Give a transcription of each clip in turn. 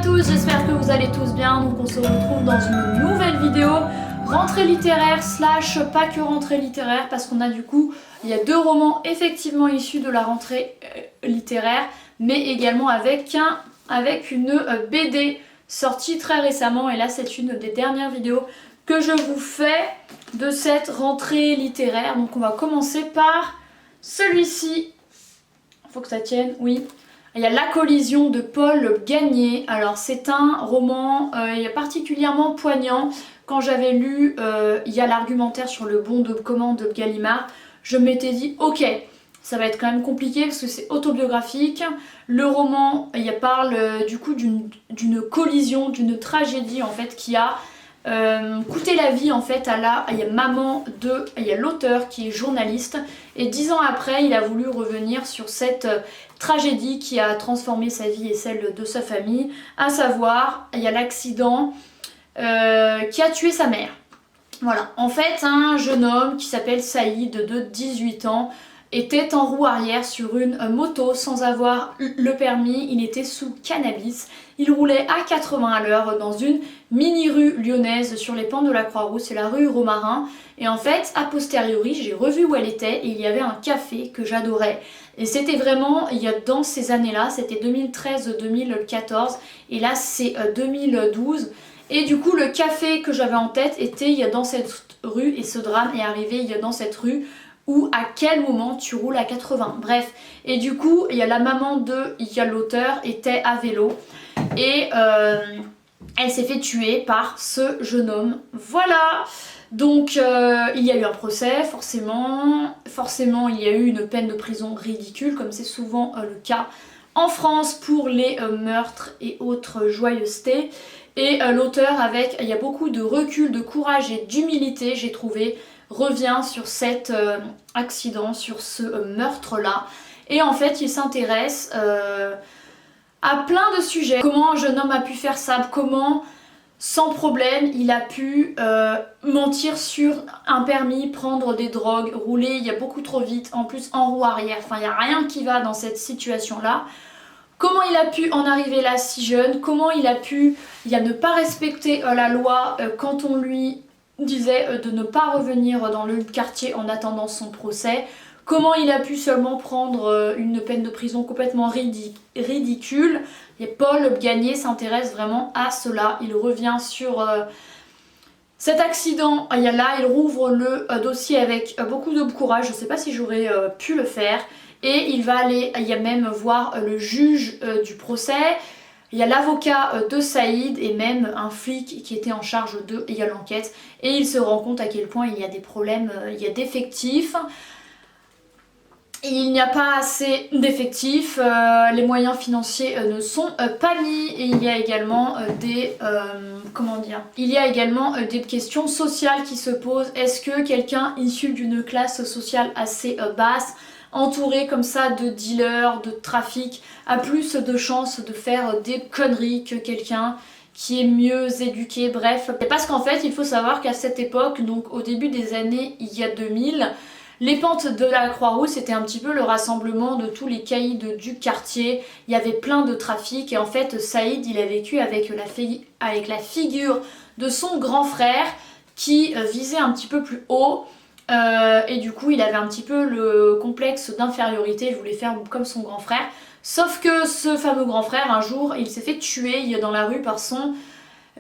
tous, j'espère que vous allez tous bien. Donc on se retrouve dans une nouvelle vidéo rentrée littéraire slash pas que rentrée littéraire, parce qu'on a du coup, il y a deux romans effectivement issus de la rentrée littéraire, mais également avec une BD sortie très récemment. Et là c'est une des dernières vidéos que je vous fais de cette rentrée littéraire. Donc on va commencer par celui-ci. Faut que ça tienne, oui. Il y a La collision de Paul Gagné. Alors c'est un roman particulièrement poignant. Quand j'avais lu il y a l'argumentaire sur le bon de commande de Gallimard, je m'étais dit ok, ça va être quand même compliqué parce que c'est autobiographique. Le roman il parle du coup d'une collision, d'une tragédie en fait qui a coûté la vie en fait il y a l'auteur qui est journaliste, et 10 ans après il a voulu revenir sur cette tragédie qui a transformé sa vie et celle de sa famille, à savoir il y a l'accident qui a tué sa mère. Voilà, en fait un jeune homme qui s'appelle Saïd de 18 ans était en roue arrière sur une moto sans avoir le permis. Il était sous cannabis, il roulait à 80 à l'heure dans une mini-rue lyonnaise sur les pentes de la Croix-Rousse, c'est la rue Romarin. Et en fait, a posteriori, j'ai revu où elle était et il y avait un café que j'adorais. Et c'était vraiment, il y a dans ces années-là, c'était 2013-2014 et là c'est 2012. Et du coup, le café que j'avais en tête était il y a dans cette rue, et ce drame est arrivé il y a dans cette rue. Ou à quel moment tu roules à 80, bref. Et du coup, il y a la maman l'auteur était à vélo et elle s'est fait tuer par ce jeune homme. Voilà. Donc il y a eu un procès, forcément il y a eu une peine de prison ridicule, comme c'est souvent le cas en France pour les meurtres et autres joyeusetés. Et l'auteur, il y a beaucoup de recul, de courage et d'humilité, j'ai trouvé, revient sur cet accident, sur ce meurtre-là. Et en fait, il s'intéresse à plein de sujets. Comment un jeune homme a pu faire ça, comment, sans problème, il a pu mentir sur un permis, prendre des drogues, rouler, il y a beaucoup trop vite, en plus en roue arrière. Enfin, il n'y a rien qui va dans cette situation-là. Comment il a pu en arriver là si jeune, comment il a pu ne pas respecter la loi quand on lui disait de ne pas revenir dans le quartier en attendant son procès. Comment il a pu seulement prendre une peine de prison complètement ridicule. Et Paul Gagné s'intéresse vraiment à cela. Il revient sur cet accident. Il rouvre le dossier avec beaucoup de courage. Je ne sais pas si j'aurais pu le faire. Et il y a même voir le juge du procès. Il y a l'avocat de Saïd et même un flic qui était en charge de l'enquête. Et il se rend compte à quel point il y a des problèmes, il y a d'effectifs. Il n'y a pas assez d'effectifs, les moyens financiers ne sont pas mis, et il y a également des questions sociales qui se posent. Est-ce que quelqu'un issu d'une classe sociale assez basse, entouré comme ça de dealers, de trafic, a plus de chances de faire des conneries que quelqu'un qui est mieux éduqué, bref. Parce qu'en fait, il faut savoir qu'à cette époque, donc au début des années il y a 2000, les pentes de la Croix-Rousse c'était un petit peu le rassemblement de tous les caïds du quartier. Il y avait plein de trafic et en fait Saïd il a vécu avec la figure de son grand frère qui visait un petit peu plus haut. Et du coup il avait un petit peu le complexe d'infériorité, il voulait faire comme son grand frère. Sauf que ce fameux grand frère, un jour, il s'est fait tuer dans la rue par son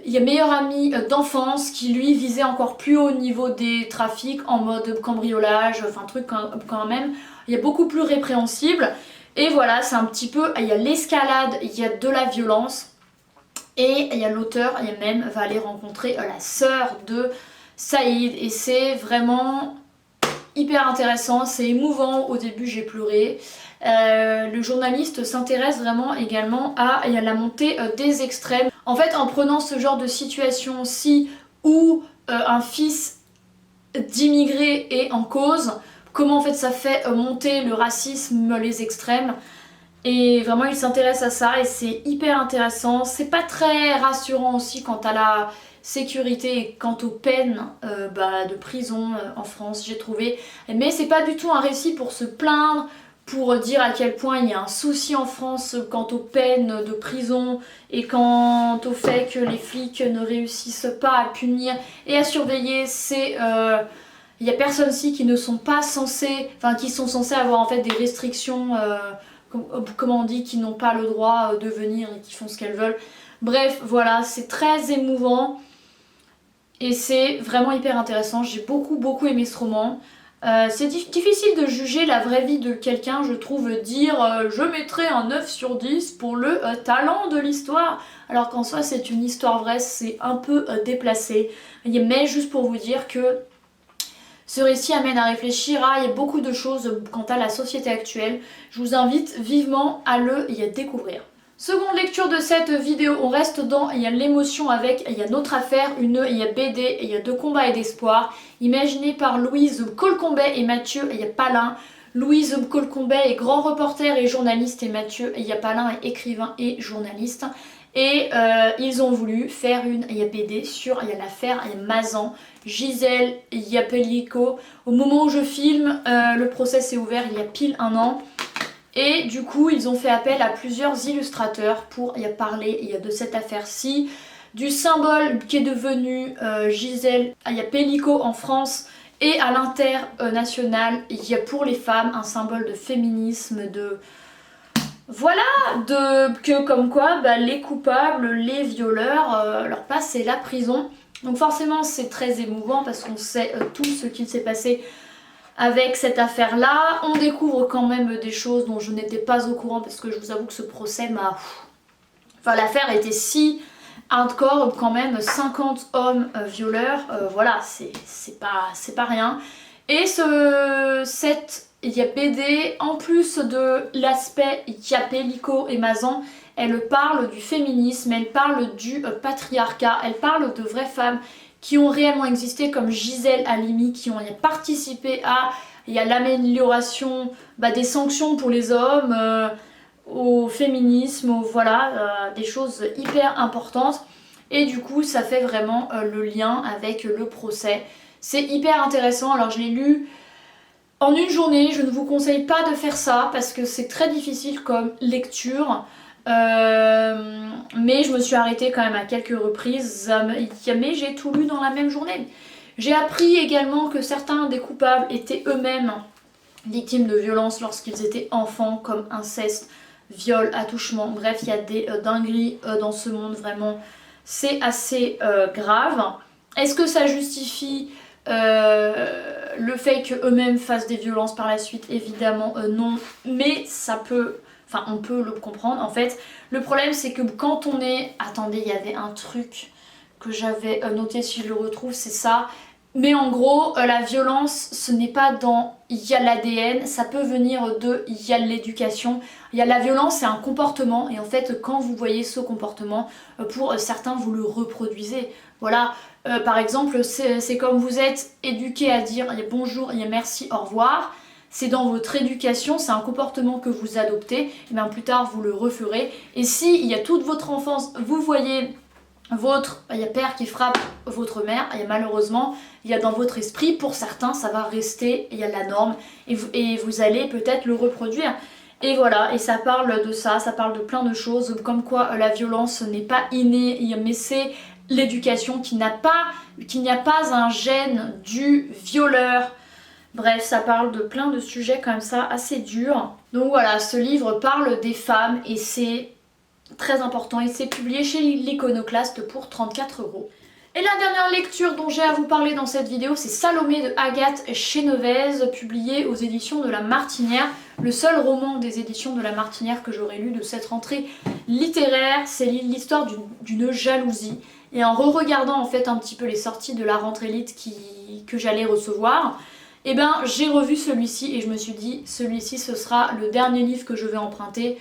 meilleur ami d'enfance qui lui visait encore plus haut niveau des trafics en mode cambriolage, enfin truc quand même, il y a beaucoup plus répréhensible. Et voilà, c'est un petit peu, il y a l'escalade, il y a de la violence, et il y a l'auteur, va aller rencontrer la sœur de Saïd, et c'est vraiment hyper intéressant, c'est émouvant. Au début j'ai pleuré. Le journaliste s'intéresse vraiment également à la montée des extrêmes. En fait, en prenant ce genre de situation-ci où un fils d'immigré est en cause, comment en fait ça fait monter le racisme, les extrêmes. Et vraiment il s'intéresse à ça et c'est hyper intéressant. C'est pas très rassurant aussi quant à la sécurité et quant aux peines de prison en France, j'ai trouvé. Mais c'est pas du tout un récit pour se plaindre, pour dire à quel point il y a un souci en France quant aux peines de prison et quant au fait que les flics ne réussissent pas à punir et à surveiller. Il y a personne ici qui ne sont pas censés, enfin qui sont censés avoir en fait des restrictions, comment on dit, qui n'ont pas le droit de venir et qui font ce qu'elles veulent. Bref, voilà, c'est très émouvant et c'est vraiment hyper intéressant. J'ai beaucoup aimé ce roman. C'est difficile de juger la vraie vie de quelqu'un, je trouve, dire je mettrai un 9 sur 10 pour le talent de l'histoire, alors qu'en soi c'est une histoire vraie, c'est un peu déplacé. Mais juste pour vous dire que ce récit amène à réfléchir il y a beaucoup de choses quant à la société actuelle. Je vous invite vivement à le découvrir. Seconde lecture de cette vidéo, on reste dans l'émotion avec il y a notre affaire, il y a BD, il y a de combat et d'espoir, imaginé par Louise Colcombet et Mathieu Palin. Louise Colcombet est grand reporter et journaliste et Mathieu Palin est écrivain et journaliste. Et ils ont voulu faire une BD sur l'affaire Mazan, Gisèle Yapelico. Au moment où je filme, le procès s'est ouvert il y a pile un an. Et du coup, ils ont fait appel à plusieurs illustrateurs pour parler de cette affaire-ci, du symbole qui est devenu Gisèle Pellico en France et à l'international, il y a pour les femmes un symbole de féminisme, voilà, que comme quoi les coupables, les violeurs, leur passe c'est la prison. Donc forcément c'est très émouvant parce qu'on sait tout ce qu'il s'est passé avec cette affaire là. On découvre quand même des choses dont je n'étais pas au courant parce que je vous avoue que ce procès m'a... Enfin l'affaire était si hardcore quand même, 50 hommes violeurs, voilà, c'est pas rien. Et cette BD, en plus de l'aspect Pellico et Mazan, elle parle du féminisme, elle parle du patriarcat, elle parle de vraies femmes qui ont réellement existé comme Gisèle Halimi, qui ont participé à l'amélioration des sanctions pour les hommes, au féminisme, voilà, des choses hyper importantes. Et du coup ça fait vraiment le lien avec le procès. C'est hyper intéressant, alors je l'ai lu en une journée, je ne vous conseille pas de faire ça parce que c'est très difficile comme lecture. Mais je me suis arrêtée quand même à quelques reprises, mais j'ai tout lu dans la même journée. J'ai appris également que certains des coupables étaient eux-mêmes victimes de violences lorsqu'ils étaient enfants, comme inceste, viol, attouchement, bref il y a des dingueries dans ce monde, vraiment c'est assez grave. Est-ce que ça justifie le fait qu'eux-mêmes fassent des violences par la suite? Évidemment non, mais ça peut... Enfin, on peut le comprendre. En fait, le problème, c'est que quand on est... Attendez, il y avait un truc que j'avais noté, si je le retrouve, c'est ça. Mais en gros, la violence, ce n'est pas dans... Il y a l'ADN, ça peut venir de... Il y a l'éducation. Il y a la violence, c'est un comportement. Et en fait, quand vous voyez ce comportement, pour certains, vous le reproduisez. Voilà. Par exemple, c'est comme vous êtes éduqué à dire bonjour, merci, au revoir. C'est dans votre éducation, c'est un comportement que vous adoptez, et bien plus tard vous le referez. Et si il y a toute votre enfance, vous voyez il y a père qui frappe votre mère, et malheureusement il y a dans votre esprit, pour certains ça va rester, il y a la norme, et vous allez peut-être le reproduire. Et voilà, et ça parle de ça parle de plein de choses, comme quoi la violence n'est pas innée, mais c'est l'éducation, qu'il n'y a pas un gène du violeur. Bref, ça parle de plein de sujets comme ça, assez durs. Donc voilà, ce livre parle des femmes et c'est très important. Et c'est publié chez l'Iconoclaste pour 34 €. Et la dernière lecture dont j'ai à vous parler dans cette vidéo, c'est Salomé de Agathe Chenovez, publié aux éditions de La Martinière. Le seul roman des éditions de La Martinière que j'aurais lu de cette rentrée littéraire, c'est l'histoire d'une jalousie. Et en re-regardant en fait un petit peu les sorties de la rentrée lit que j'allais recevoir, et ben j'ai revu celui-ci et je me suis dit celui-ci ce sera le dernier livre que je vais emprunter.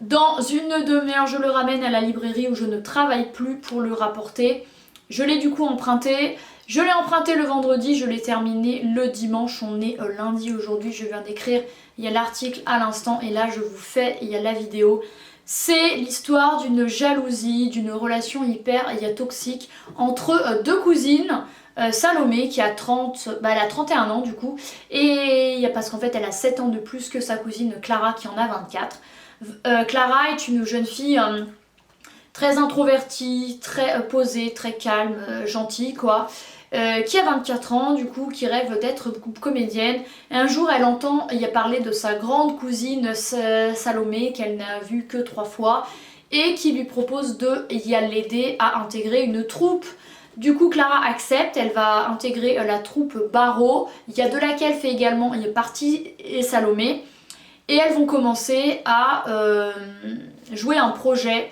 Dans une demi-heure je le ramène à la librairie où je ne travaille plus pour le rapporter. Je l'ai du coup emprunté. Je l'ai emprunté le vendredi, je l'ai terminé le dimanche, on est lundi aujourd'hui, je viens d'écrire, il y a l'article à l'instant et là je vous fais, il y a la vidéo. C'est l'histoire d'une jalousie, d'une relation hyper toxique entre deux cousines. Salomé qui a 30, bah elle a 31 ans du coup, et parce qu'en fait elle a 7 ans de plus que sa cousine Clara qui en a 24. Clara est une jeune fille très introvertie, très posée, très calme, gentille quoi. Qui a 24 ans du coup, qui rêve d'être comédienne. Et un jour elle entend y a parler de sa grande cousine Salomé qu'elle n'a vue que 3 fois et qui lui propose de l'aider à intégrer une troupe. Du coup Clara accepte, elle va intégrer la troupe Barreau, il y a de laquelle fait également partie et Salomé. Et elles vont commencer à jouer un projet.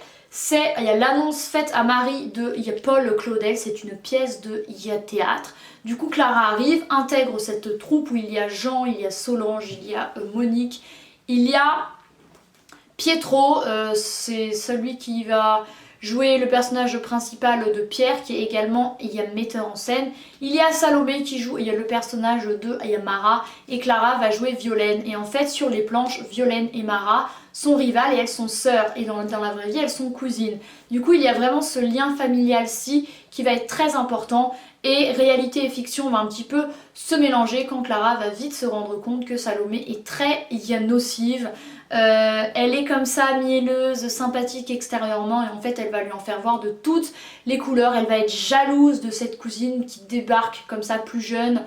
Il y a l'annonce faite à Marie de Paul Claudel, c'est une pièce de théâtre. Du coup Clara arrive, intègre cette troupe où il y a Jean, il y a Solange, il y a Monique, il y a Pietro, c'est celui qui va jouer le personnage principal de Pierre qui est également metteur en scène. Il y a Salomé qui joue, il y a le personnage de Mara et Clara va jouer Violaine. Et en fait sur les planches, Violaine et Mara sont rivales et elles sont sœurs et dans la vraie vie elles sont cousines. Du coup il y a vraiment ce lien familial-ci qui va être très important et réalité et fiction vont un petit peu se mélanger quand Clara va vite se rendre compte que Salomé est très nocive. Elle est comme ça, mielleuse, sympathique extérieurement et en fait elle va lui en faire voir de toutes les couleurs. Elle va être jalouse de cette cousine qui débarque comme ça plus jeune,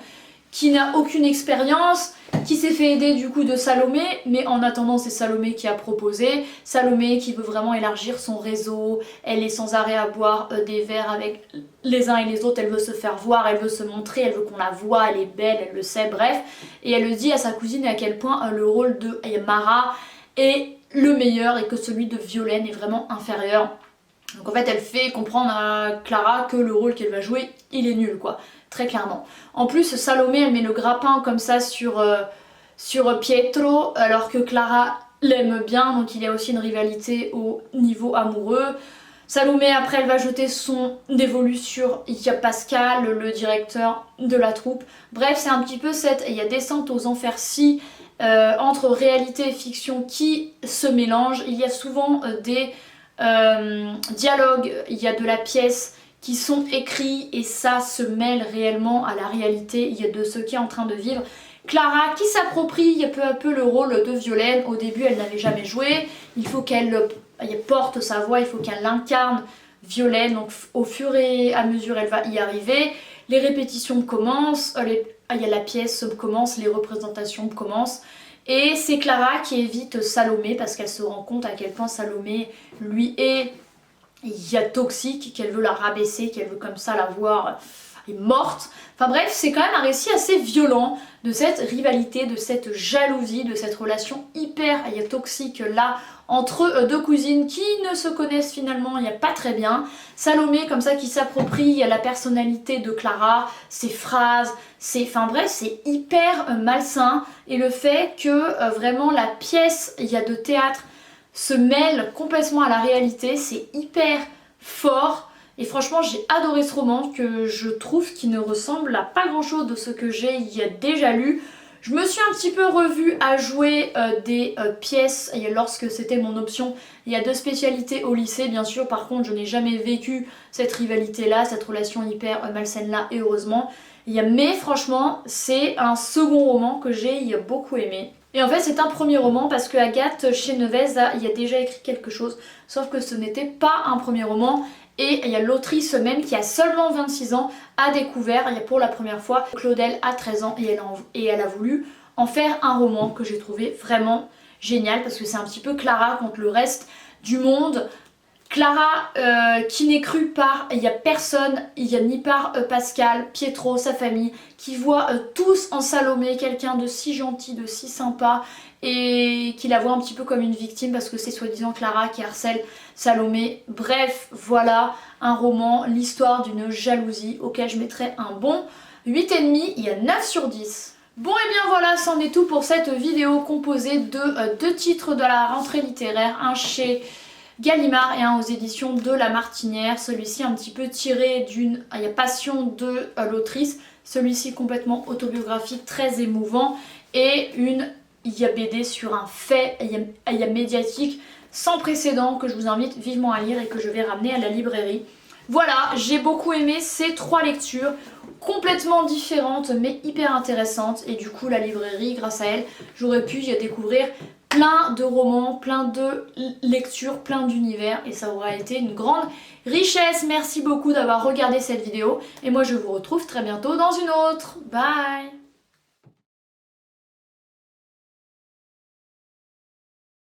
qui n'a aucune expérience, qui s'est fait aider du coup de Salomé, mais en attendant c'est Salomé qui a proposé, Salomé qui veut vraiment élargir son réseau, elle est sans arrêt à boire des verres avec les uns et les autres, elle veut se faire voir, elle veut se montrer, elle veut qu'on la voit, elle est belle, elle le sait, bref, et elle le dit à sa cousine à quel point le rôle de Mara est le meilleur et que celui de Violaine est vraiment inférieur. Donc en fait elle fait comprendre à Clara que le rôle qu'elle va jouer il est nul quoi, très clairement. En plus Salomé elle met le grappin comme ça sur Pietro alors que Clara l'aime bien, donc il y a aussi une rivalité au niveau amoureux. Salomé après elle va jeter son dévolu sur Pascal, le directeur de la troupe. Bref c'est un petit peu cette descente aux enfers-ci entre réalité et fiction qui se mélangent. Il y a souvent des dialogues, il y a de la pièce qui sont écrits et ça se mêle réellement à la réalité, il y a de ce qui est en train de vivre. Clara qui s'approprie peu à peu le rôle de Violaine. Au début elle n'avait jamais joué, il faut qu'elle porte sa voix, il faut qu'elle incarne Violaine, donc au fur et à mesure elle va y arriver. Les répétitions commencent, la pièce commence, les représentations commencent. Et c'est Clara qui évite Salomé parce qu'elle se rend compte à quel point Salomé lui est toxique, qu'elle veut la rabaisser, qu'elle veut comme ça la voir morte. Enfin bref, c'est quand même un récit assez violent de cette rivalité, de cette jalousie, de cette relation hyper toxique là entre deux cousines qui ne se connaissent finalement pas très bien. Salomé comme ça qui s'approprie la personnalité de Clara, ses phrases, enfin bref c'est hyper malsain et le fait que vraiment la pièce de théâtre se mêle complètement à la réalité, c'est hyper fort. Et franchement j'ai adoré ce roman que je trouve qui ne ressemble à pas grand chose de ce que j'ai déjà lu. Je me suis un petit peu revue à jouer des pièces lorsque c'était mon option. Il y a deux spécialités au lycée bien sûr, par contre je n'ai jamais vécu cette rivalité là, cette relation hyper malsaine là et heureusement. Mais franchement c'est un second roman que j'ai beaucoup aimé. Et en fait c'est un premier roman parce que Agathe chez Nevez a déjà écrit quelque chose, sauf que ce n'était pas un premier roman. Et il y a l'autrice même qui a seulement 26 ans a découvert pour la première fois Claudel a 13 ans et elle a voulu en faire un roman que j'ai trouvé vraiment génial parce que c'est un petit peu Clara contre le reste du monde. Clara qui n'est crue par personne, ni par Pascal, Pietro, sa famille, qui voit tous en Salomé quelqu'un de si gentil, de si sympa et qui la voit un petit peu comme une victime parce que c'est soi-disant Clara qui harcèle Salomé. Bref, voilà un roman, l'histoire d'une jalousie auquel je mettrais un bon 8,5, il y a 9 sur 10. Bon et bien voilà, c'en est tout pour cette vidéo composée de deux titres de la rentrée littéraire, un chez Gallimard et un aux éditions de La Martinière, celui-ci un petit peu tiré d'une passion de l'autrice, celui-ci complètement autobiographique, très émouvant, et une BD sur un fait médiatique sans précédent que je vous invite vivement à lire et que je vais ramener à la librairie. Voilà, j'ai beaucoup aimé ces trois lectures complètement différentes mais hyper intéressantes. Et du coup la librairie, grâce à elle, j'aurais pu y découvrir plein de romans, plein de lectures, plein d'univers, et ça aurait été une grande richesse. Merci beaucoup d'avoir regardé cette vidéo et moi je vous retrouve très bientôt dans une autre. Bye!